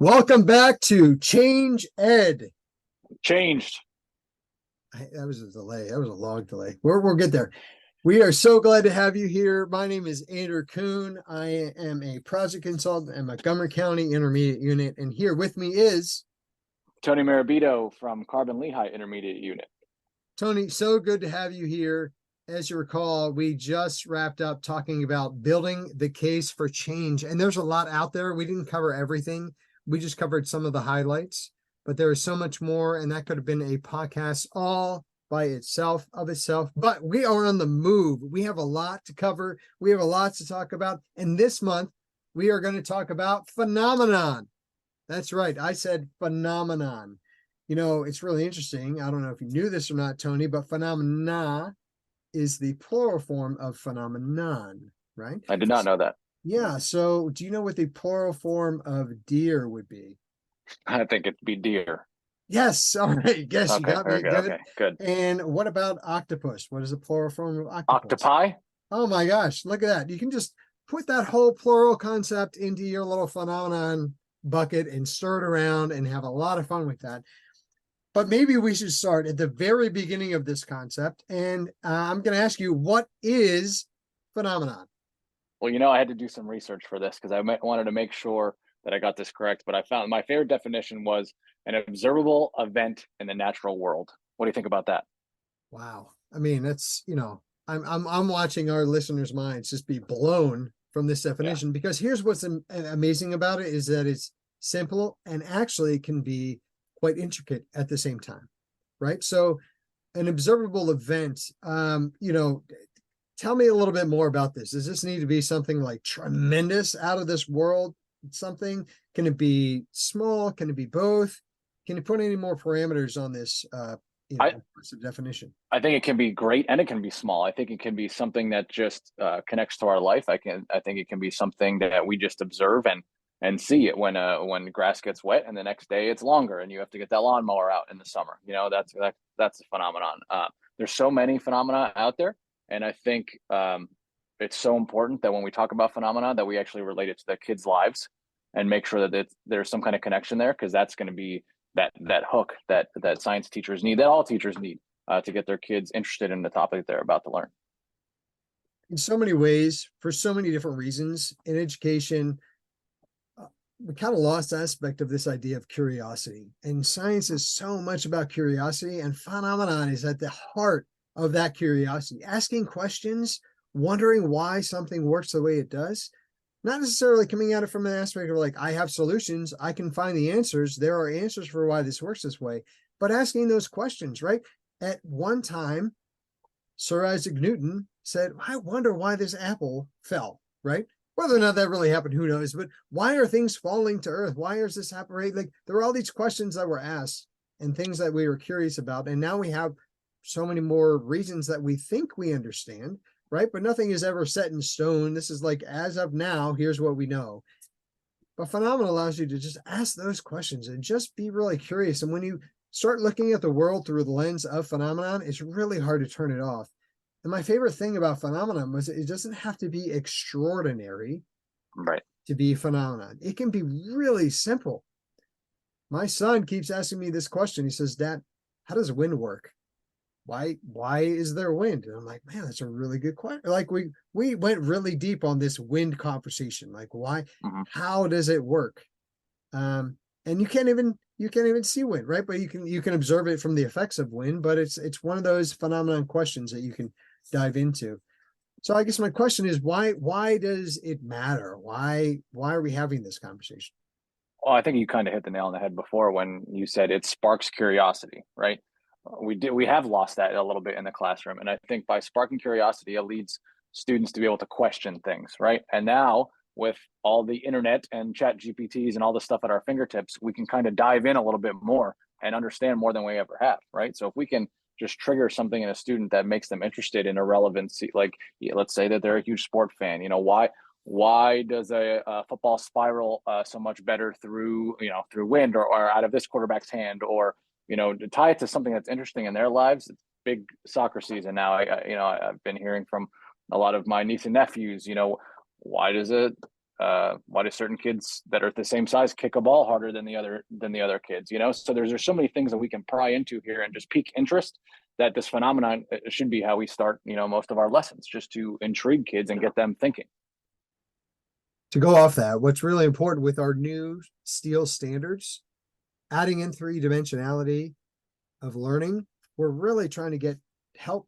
Welcome back to Change Ed. Changed. That was a delay. That was a long delay. We'll get there. We are so glad to have you here. My name is Andrew Kuhn. I am a project consultant at Montgomery County Intermediate Unit, and here with me is Tony Marabito from Carbon Lehigh Intermediate Unit. Tony. So good to have you here. As you recall, we just wrapped up talking about building the case for change, and there's a lot out there. We didn't cover everything. We just covered some of the highlights, but there is so much more, and that could have been a podcast all by itself of itself. But we are on the move. We have a lot to cover. We have a lot to talk about. And this month, we are going to talk about phenomenon. That's right. I said phenomenon. You know, it's really interesting. I don't know if you knew this or not, Tony, but phenomena is the plural form of phenomenon, right? I did not know that. Yeah. So do you know what the plural form of deer would be? I think it'd be deer. Yes. All right. Guess you Okay, got me. very good. Good. Okay, good. And what about octopus? What is the plural form of octopus? Octopi? Oh my gosh. Look at that. You can just put that whole plural concept into your little phenomenon bucket and stir it around and have a lot of fun with that. But maybe we should start at the very beginning of this concept. And I'm going to ask you, what is phenomenon? Well, I had to do some research for this because I wanted to make sure that I got this correct. But I found my favorite definition was an observable event in the natural world. What do you think about that? Wow. I mean, that's, I'm watching our listeners' minds just be blown from this definition, because here's what's amazing about it is that it's simple and actually can be quite intricate at the same time, right? So an observable event, tell me a little bit more about this. Does this need to be something like tremendous, out of this world something? Can it be small? Can it be both? Can you put any more parameters on this definition? I think it can be great and it can be small. I think it can be something that just connects to our life. I think it can be something that we just observe and see it when grass gets wet, and the next day it's longer and you have to get that lawnmower out in the summer. That's a phenomenon. There's so many phenomena out there, and I think it's so important that when we talk about phenomena that we actually relate it to the kids' lives and make sure that there's some kind of connection there, because that's going to be that hook that science teachers need, that all teachers need, to get their kids interested in the topic they're about to learn. In so many ways, for so many different reasons in education, we kind of lost aspect of this idea of curiosity, and science is so much about curiosity, and phenomenon is at the heart of that curiosity, asking questions, wondering why something works the way it does, not necessarily coming at it from an aspect of like, I have solutions, I can find the answers, there are answers for why this works this way, but asking those questions, right? At one time, Sir Isaac Newton said, I wonder why this apple fell, right? Whether or not that really happened, who knows? But why are things falling to earth? Why is this happening? Like, there were all these questions that were asked and things that we were curious about. And now we have so many more reasons that we think we understand, right? But nothing is ever set in stone. This is like, as of now, here's what we know. But phenomenon allows you to just ask those questions and just be really curious. And when you start looking at the world through the lens of phenomenon, it's really hard to turn it off. And my favorite thing about phenomenon was it doesn't have to be extraordinary, right, to be phenomenon. It can be really simple. My son keeps asking me this question. He says, Dad, how does wind work? Why is there wind? And I'm like, man, that's a really good question. Like we went really deep on this wind conversation. Like, why, how does it work? And you can't even see wind, right? But you can observe it from the effects of wind, but it's one of those phenomenon questions that you can dive into. So I guess my question is, why does it matter? Why are we having this conversation? Well, I think you kind of hit the nail on the head before when you said it sparks curiosity, right? We have lost that a little bit in the classroom, and I think by sparking curiosity, it leads students to be able to question things, right? And now with all the internet and chat GPTs and all the stuff at our fingertips, we can kind of dive in a little bit more and understand more than we ever have, right? So if we can just trigger something in a student that makes them interested in a relevancy, like let's say that they're a huge sport fan, why does a football spiral so much better through wind or out of this quarterback's hand, or to tie it to something that's interesting in their lives. It's big soccer season now. I've been hearing from a lot of my niece and nephews, why does Why do certain kids that are the same size kick a ball harder than the other kids? So there's so many things that we can pry into here and just pique interest. That this phenomenon should be how we start, most of our lessons, just to intrigue kids and get them thinking. To go off that, what's really important with our new STEEL standards, adding in 3-dimensionality of learning, we're really trying to help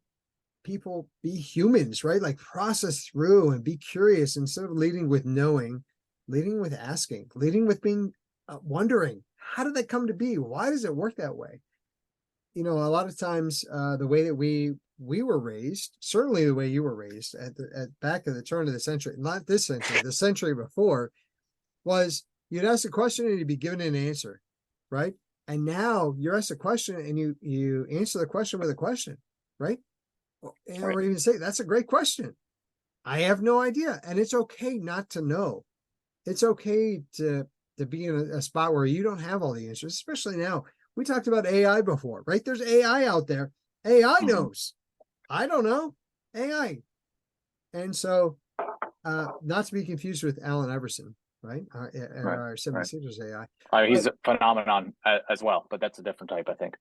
people be humans, right? Like process through and be curious instead of leading with knowing, leading with asking, leading with being wondering, how did that come to be? Why does it work that way? A lot of times the way that we were raised, certainly the way you were raised at back at the turn of the century, not this century, the century before, was you'd ask a question and you'd be given an answer, right? And now you're asked a question and you answer the question with a question, right? Or even say, that's a great question. I have no idea. And it's okay not to know. It's okay to be in a spot where you don't have all the answers, especially now. We talked about AI before, right? There's AI out there. AI knows. I don't know. AI. And so, not to be confused with Allen Iverson, right? Our 76ers AI. He's a phenomenon as well, but that's a different type, I think.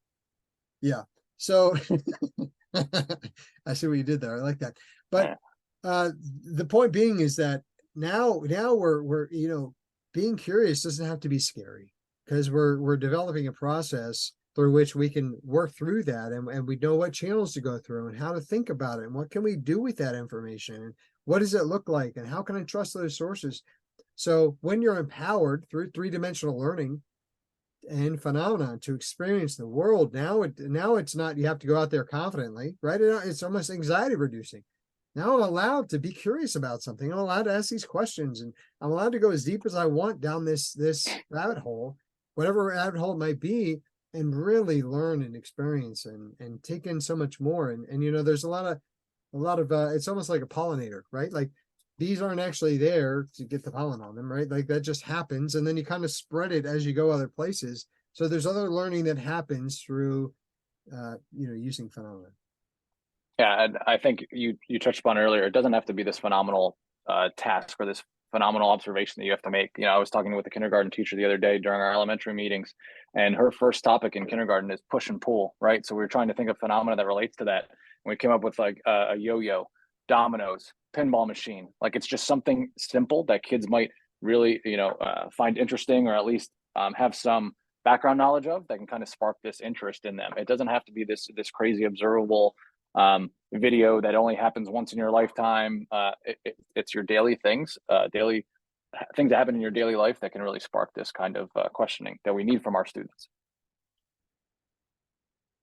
Yeah. So I see what you did there. I like that. But the point being is that now we're being curious doesn't have to be scary, because we're developing a process through which we can work through that, and we know what channels to go through and how to think about it and what can we do with that information and what does it look like and how can I trust those sources. So when you're empowered through 3-dimensional learning and phenomenon to experience the world, now it's not you have to go out there confidently, right? It's almost anxiety reducing. Now I'm allowed to be curious about something. I'm allowed to ask these questions, and I'm allowed to go as deep as I want down this rabbit hole, whatever rabbit hole it might be, and really learn and experience and take in so much more. And there's a lot of it's almost like a pollinator, right? Like bees aren't actually there to get the pollen on them, right? Like that just happens, and then you kind of spread it as you go other places. So there's other learning that happens through using phenomena. Yeah, and I think you touched upon earlier, it doesn't have to be this phenomenal task or this phenomenal observation that you have to make. I was talking with a kindergarten teacher the other day during our elementary meetings, and her first topic in kindergarten is push and pull, right? So we were trying to think of phenomena that relates to that. And we came up with like a yo-yo, dominoes, pinball machine. Like it's just something simple that kids might really, find interesting, or at least have some background knowledge of, that can kind of spark this interest in them. It doesn't have to be this crazy observable video that only happens once in your lifetime. It's your daily things that happen in your daily life that can really spark this kind of questioning that we need from our students.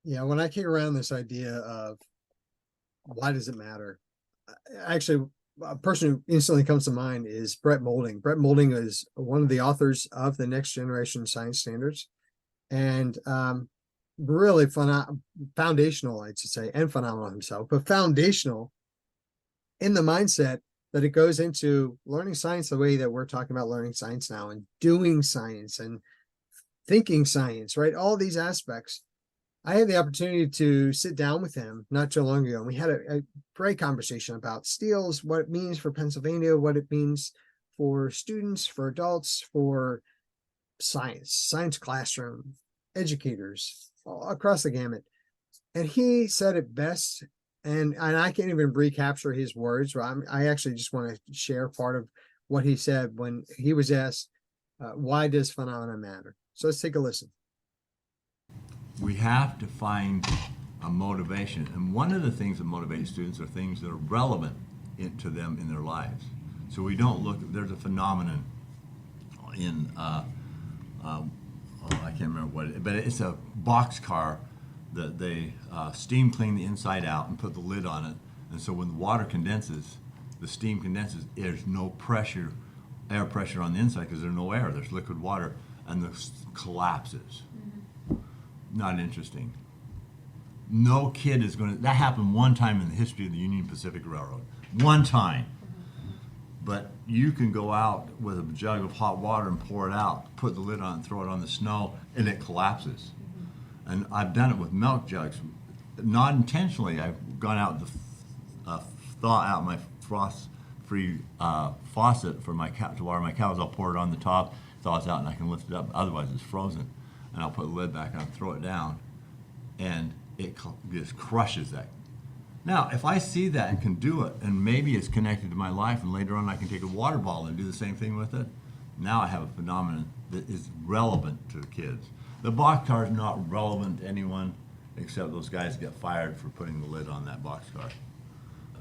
Yeah, when I kick around this idea of why does it matter, actually a person who instantly comes to mind is Brett Molding. Brett Molding is one of the authors of the Next Generation Science Standards, and really foundational, I should say, and phenomenal himself, but foundational in the mindset that it goes into learning science the way that we're talking about learning science now, and doing science and thinking science, right? All these aspects. I had the opportunity to sit down with him not too long ago, and we had a great conversation about STEELs, what it means for Pennsylvania, what it means for students, for adults, for science classroom, educators, all across the gamut. And he said it best, and I can't even recapture his words. I actually just want to share part of what he said when he was asked, why does phenomena matter? So let's take a listen. We have to find a motivation. And one of the things that motivates students are things that are relevant to them in their lives. So we don't there's a phenomenon in, I can't remember what but it's a box car that they steam clean the inside out and put the lid on it. And so when the water condenses, the steam condenses, there's no air pressure on the inside because there's no air, there's liquid water, and the collapses. Not interesting. No kid is going to, that happened one time in the history of the Union Pacific Railroad. One time. But you can go out with a jug of hot water and pour it out, put the lid on and throw it on the snow, and it collapses. And I've done it with milk jugs. Not intentionally, I've gone out to thaw out my free faucet for my cow to water my cows. I'll pour it on the top, thaws out, and I can lift it up. Otherwise, it's frozen, and I'll put the lid back on, throw it down, and it just crushes that. Now, if I see that and can do it, and maybe it's connected to my life, and later on I can take a water bottle and do the same thing with it, now I have a phenomenon that is relevant to the kids. The boxcar is not relevant to anyone except those guys get fired for putting the lid on that boxcar.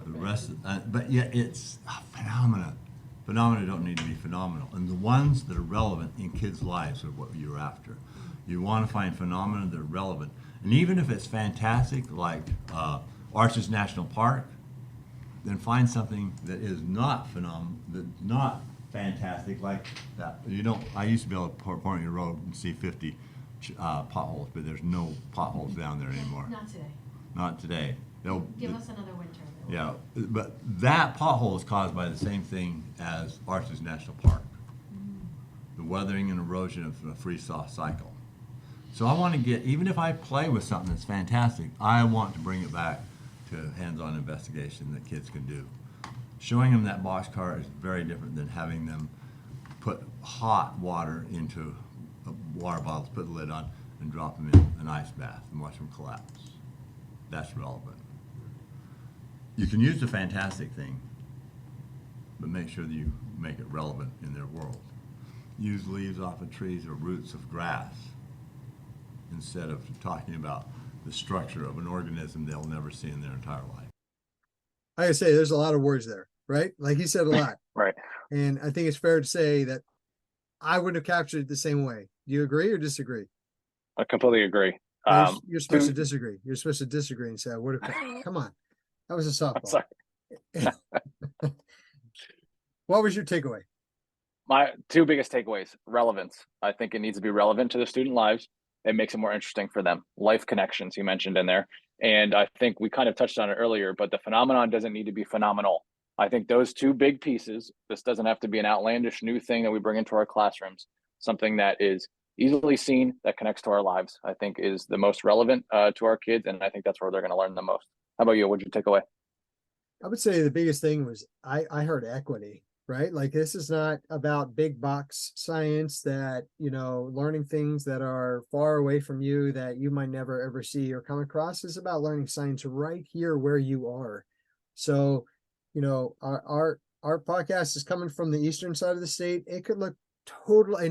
The rest, but yet it's a phenomena. Phenomena don't need to be phenomenal, and the ones that are relevant in kids' lives are what you're after. You want to find phenomena that are relevant, and even if it's fantastic, like Arches National Park, then find something that is not that's not fantastic, like that. You don't. I used to be able to point your road and see 50 potholes, but there's no potholes down there anymore. Not today. Not today. Give us another winter. Yeah, but that pothole is caused by the same thing as Arches National Park. The weathering and erosion of a freeze-thaw cycle. So I want to get, even if I play with something that's fantastic, I want to bring it back to hands-on investigation that kids can do. Showing them that boxcar is very different than having them put hot water into water bottles, put the lid on, and drop them in an ice bath and watch them collapse. That's relevant. You can use the fantastic thing, but make sure that you make it relevant in their world. Use leaves off of trees or roots of grass instead of talking about the structure of an organism they'll never see in their entire life. Like I say, there's a lot of words there, right? Like he said, a lot. Right. And I think it's fair to say that I wouldn't have captured it the same way. Do you agree or disagree? I completely agree. You're supposed to disagree. You're supposed to disagree and say, I would have, come on. That was a softball. Sorry. What was your takeaway? My two biggest takeaways: relevance. I think it needs to be relevant to the student lives. It makes it more interesting for them. Life connections you mentioned in there. And I think we kind of touched on it earlier, but the phenomenon doesn't need to be phenomenal. I think those two big pieces, this doesn't have to be an outlandish new thing that we bring into our classrooms. Something that is easily seen, that connects to our lives, I think is the most relevant to our kids. And I think that's where they're going to learn the most. How about you? What'd you take away? I would say the biggest thing was I heard equity, right? Like this is not about big box science that, learning things that are far away from you that you might never ever see or come across. It's about learning science right here where you are. So, our podcast is coming from the eastern side of the state. It could look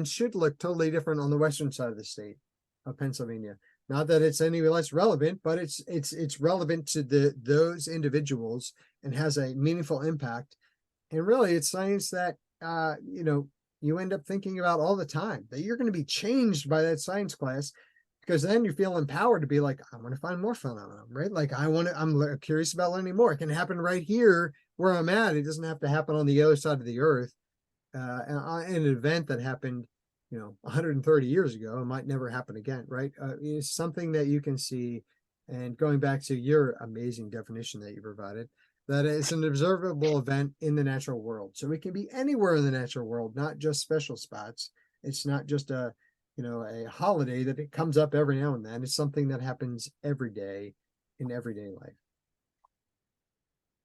should look totally different on the western side of the state of Pennsylvania. Not that it's any less relevant, but it's relevant to those individuals and has a meaningful impact. And really, it's science that you end up thinking about all the time. That you're going to be changed by that science class, because then you feel empowered to be like, I want to find more phenomena, right? Like I'm curious about learning more. It can happen right here where I'm at. It doesn't have to happen on the other side of the earth. In an event that happened 130 years ago, it might never happen again, right? It's something that you can see. And going back to your amazing definition that you provided, that it's an observable event in the natural world. So it can be anywhere in the natural world, not just special spots. It's not just a holiday that it comes up every now and then. It's something that happens every day in everyday life.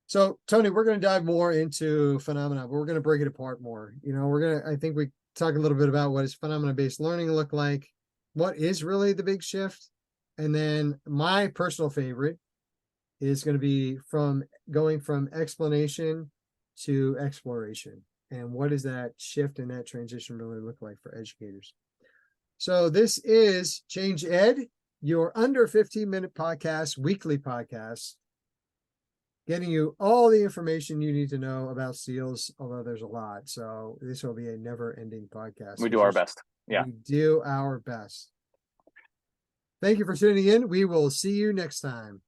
So Tony, we're going to dive more into phenomena, but we're going to break it apart more. I think we talk a little bit about what does phenomena-based learning look like, what is really the big shift, and then my personal favorite is going to be going from explanation to exploration, and what does that shift and that transition really look like for educators. So this is Change Ed, your under 15-minute podcast, weekly podcast, getting you all the information you need to know about SEALs, although there's a lot. So this will be a never-ending podcast. We do our best. Yeah. We do our best. Thank you for tuning in. We will see you next time.